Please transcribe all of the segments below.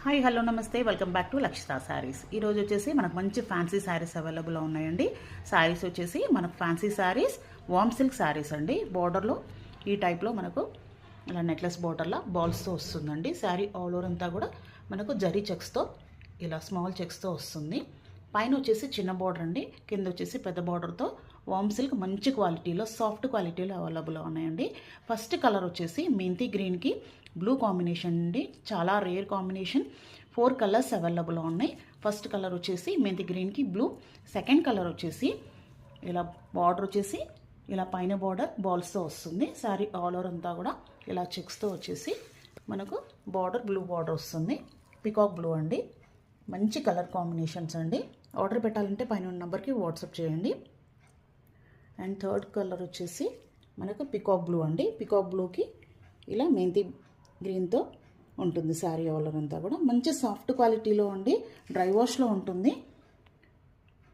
Hi hello నమస్తే welcome back to లక్షిత saris. ఈరోజు వచ్చేసి మనకు మంచి ఫ్యాన్సీ శారీస్ అవైలబుల్లో ఉన్నాయండి. శారీస్ వచ్చేసి మనకు ఫ్యాన్సీ శారీస్ వామ్ సిల్క్ శారీస్ అండి. బోర్డర్లో ఈ టైప్లో మనకు ఇలా నెక్లెస్ బోర్డర్లో బాల్స్తో వస్తుందండి. శారీ ఆల్ ఓవర్ అంతా కూడా మనకు జరీ చెక్స్తో ఇలా స్మాల్ చెక్స్తో వస్తుంది. పైన వచ్చేసి చిన్న బోర్డర్ అండి, కింద వచ్చేసి పెద్ద బోర్డర్తో వామ్ సిల్క్ మంచి క్వాలిటీలో సాఫ్ట్ క్వాలిటీలో అవైలబుల్లో ఉన్నాయండి. ఫస్ట్ కలర్ వచ్చేసి మెంతి గ్రీన్కి బ్లూ కాంబినేషన్ అండి, చాలా రేర్ కాంబినేషన్. 4 కలర్స్ అవైలబుల్లో ఉన్నాయి. ఫస్ట్ కలర్ వచ్చేసి మెంతి గ్రీన్కి బ్లూ, సెకండ్ కలర్ వచ్చేసి ఇలా బార్డర్ వచ్చేసి ఇలా పైన బార్డర్ బాల్స్తో వస్తుంది. శారీ ఆల్ ఓవర్ అంతా కూడా ఇలా చెక్స్తో వచ్చేసి మనకు బార్డర్ బ్లూ బార్డర్ వస్తుంది. పికాక్ బ్లూ అండి, మంచి కలర్ కాంబినేషన్స్ అండి. ఆర్డర్ పెట్టాలంటే పైన ఉన్న నెంబర్కి వాట్సాప్ చేయండి. అండ్ థర్డ్ కలర్ వచ్చేసి మనకు పికాక్ బ్లూ అండి. పికాక్ బ్లూకి ఇలా మెంతి గ్రీన్తో ఉంటుంది శారీ ఆల్ ఓవర్ అంతా కూడా. మంచి సాఫ్ట్ క్వాలిటీలో ఉండి డ్రై వాష్లో ఉంటుంది.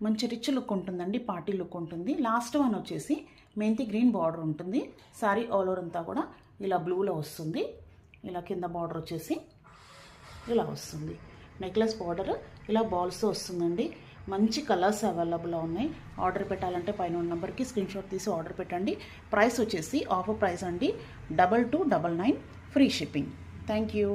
మంచి రిచ్ లుక్ ఉంటుందండి, పార్టీ లుక్ ఉంటుంది. లాస్ట్ వన్ వచ్చేసి మెంతి గ్రీన్ బార్డర్ ఉంటుంది. శారీ ఆల్ ఓవర్ అంతా కూడా ఇలా బ్లూలో వస్తుంది. ఇలా కింద బార్డర్ వచ్చేసి ఇలా వస్తుంది. నెక్లెస్ బార్డర్ ఇలా బాల్స్తో వస్తుందండి. మంచి కలర్స్ అవైలబుల్లో ఉన్నాయి. ఆర్డర్ పెట్టాలంటే పైన ఉన్న నెంబర్కి స్క్రీన్ షాట్ తీసి ఆర్డర్ పెట్టండి. ప్రైస్ వచ్చేసి ఆఫర్ ప్రైస్ అండి 2299 ఫ్రీ షిప్పింగ్. Thank you.